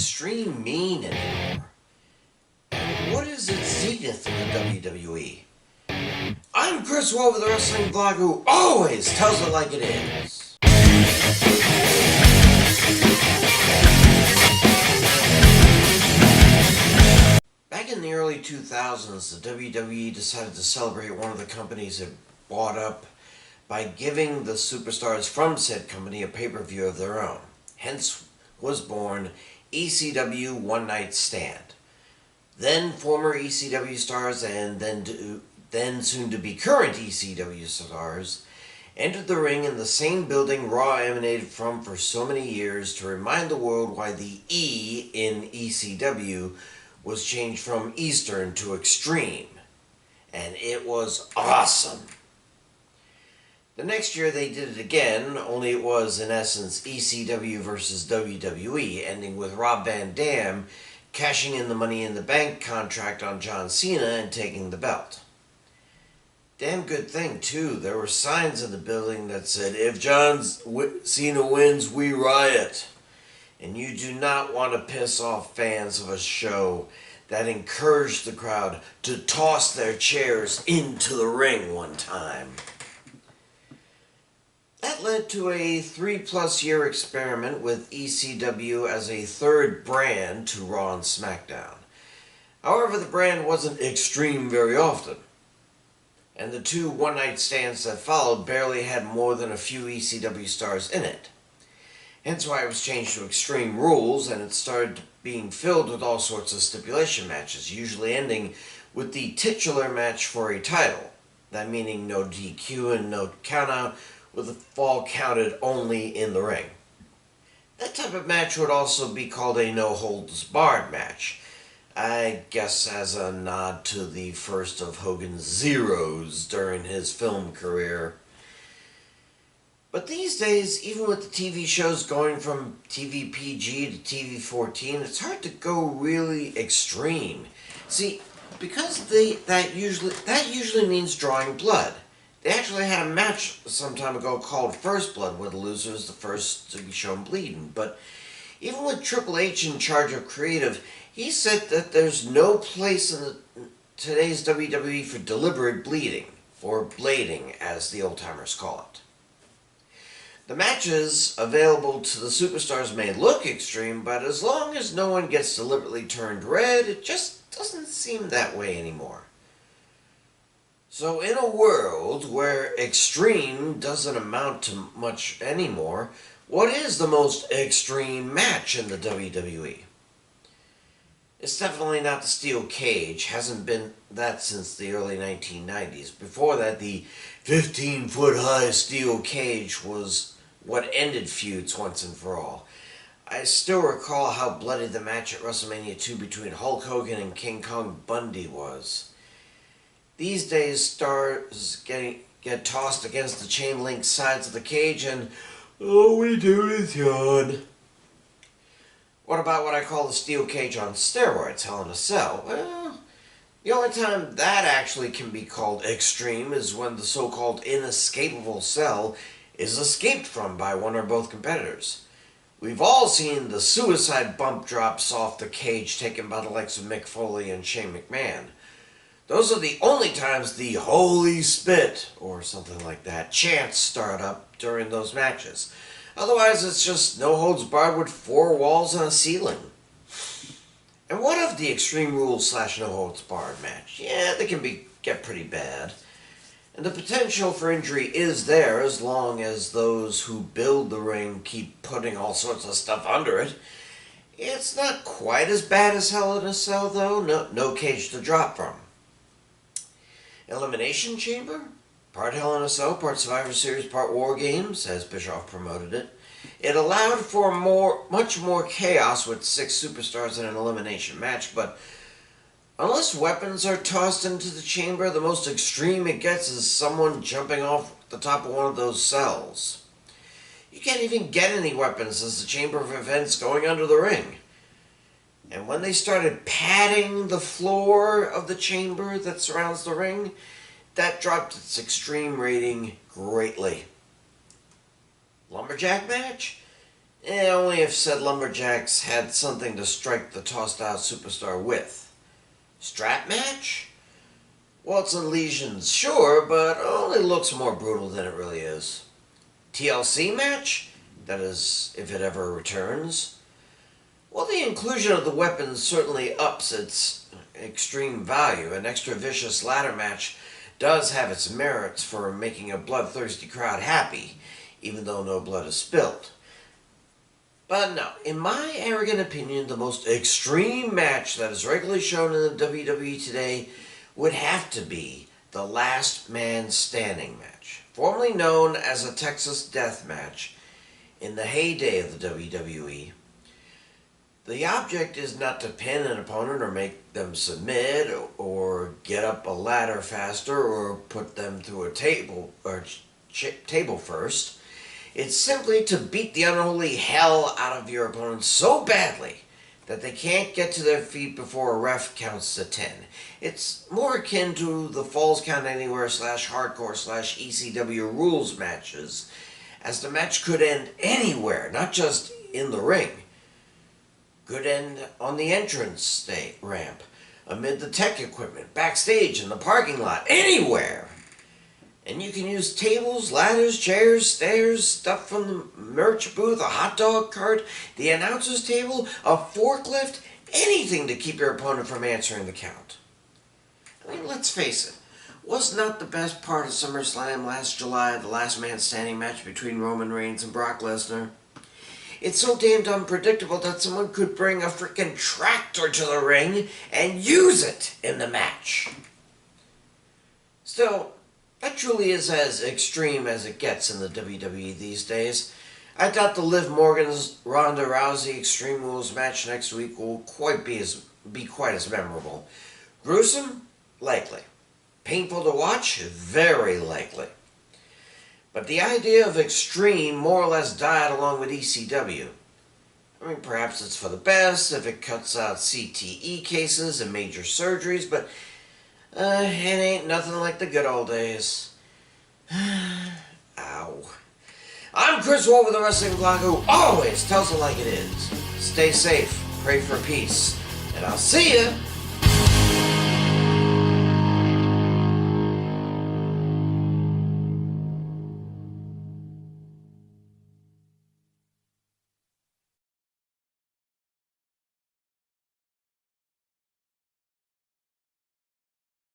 Extreme mean anymore? And what is its zenith in the WWE? I'm Chris Wolvie, the wrestling blogger who always tells it like it is. Back in the early 2000s, the WWE decided to celebrate one of the companies it bought up by giving the superstars from said company a pay-per-view of their own. Hence was born ECW One Night Stand. Then former ECW stars and then soon to be current ECW stars entered the ring in the same building Raw emanated from for so many years to remind the world why the E in ECW was changed from Eastern to Extreme. And it was awesome. The next year they did it again, only it was in essence ECW versus WWE, ending with Rob Van Dam cashing in the Money in the Bank contract on John Cena and taking the belt. Damn good thing too, there were signs in the building that said, "If John Cena wins, we riot." And you do not want to piss off fans of a show that encouraged the crowd to toss their chairs into the ring one time. That led to a 3+ year experiment with ECW as a third brand to Raw and SmackDown. However, the brand wasn't Extreme very often, and the two one-night stands that followed barely had more than a few ECW stars in it. Hence why it was changed to Extreme Rules, and it started being filled with all sorts of stipulation matches, usually ending with the titular match for a title. That meaning no DQ and no countout, with the fall counted only in the ring. That type of match would also be called a no-holds-barred match, I guess as a nod to the first of Hogan's zeros during his film career. But these days, even with the TV shows going from TV PG to TV 14, it's hard to go really extreme. See, because that usually means drawing blood. They actually had a match some time ago called First Blood, where the loser is the first to be shown bleeding. But even with Triple H in charge of creative, he said that there's no place in today's WWE for deliberate bleeding, or blading, as the old-timers call it. The matches available to the superstars may look extreme, but as long as no one gets deliberately turned red, it just doesn't seem that way anymore. So in a world where extreme doesn't amount to much anymore, what is the most extreme match in the WWE? It's definitely not the steel cage. Hasn't been that since the early 1990s. Before that, the 15-foot-high steel cage was what ended feuds once and for all. I still recall how bloody the match at WrestleMania 2 between Hulk Hogan and King Kong Bundy was. These days, stars get tossed against the chain-link sides of the cage and all we do is yawn. What about what I call the steel cage on steroids, Hell in a Cell? Well, the only time that actually can be called extreme is when the so-called inescapable cell is escaped from by one or both competitors. We've all seen the suicide bump drops off the cage taken by the likes of Mick Foley and Shane McMahon. Those are the only times the holy spit, or something like that, chants start up during those matches. Otherwise, it's just no-holds-barred with 4 walls and a ceiling. And what of the Extreme Rules / no-holds-barred match? Yeah, they can get pretty bad. And the potential for injury is there as long as those who build the ring keep putting all sorts of stuff under it. It's not quite as bad as Hell in a Cell, though. No cage to drop from. Elimination Chamber? Part Hell in a Cell, part Survivor Series, part War Games, as Bischoff promoted it. It allowed for much more chaos with 6 superstars in an elimination match, but unless weapons are tossed into the chamber, the most extreme it gets is someone jumping off the top of one of those cells. You can't even get any weapons as the Chamber of Events going under the ring. And when they started padding the floor of the chamber that surrounds the ring, that dropped its extreme rating greatly. Lumberjack match? Only if said lumberjacks had something to strike the tossed out superstar with. Strap match? Welts and lesions, sure, but only looks more brutal than it really is. TLC match? That is, if it ever returns. Well, the inclusion of the weapon certainly ups its extreme value. An extra vicious ladder match does have its merits for making a bloodthirsty crowd happy, even though no blood is spilled. But no, in my arrogant opinion, the most extreme match that is regularly shown in the WWE today would have to be the Last Man Standing match, formerly known as a Texas Death Match in the heyday of the WWE. The object is not to pin an opponent or make them submit or get up a ladder faster or put them through a table first. It's simply to beat the unholy hell out of your opponent so badly that they can't get to their feet before a ref counts to 10. It's more akin to the Falls Count Anywhere /hardcore /ECW rules matches, as the match could end anywhere, not just in the ring. Could end on the entrance ramp, amid the tech equipment, backstage, in the parking lot, anywhere. And you can use tables, ladders, chairs, stairs, stuff from the merch booth, a hot dog cart, the announcer's table, a forklift, anything to keep your opponent from answering the count. I mean, let's face it, was not the best part of SummerSlam last July the Last Man Standing match between Roman Reigns and Brock Lesnar? It's so damned unpredictable that someone could bring a freaking tractor to the ring and use it in the match. Still, that truly is as extreme as it gets in the WWE these days. I doubt the Liv Morgan's Ronda Rousey Extreme Rules match next week will be quite as memorable. Gruesome? Likely. Painful to watch? Very likely. But the idea of extreme more or less died along with ECW. I mean, perhaps it's for the best if it cuts out CTE cases and major surgeries, but it ain't nothing like the good old days. Ow. I'm Chris Wolvie, the Wrestling Blog, who always tells it like it is. Stay safe, pray for peace, and I'll see ya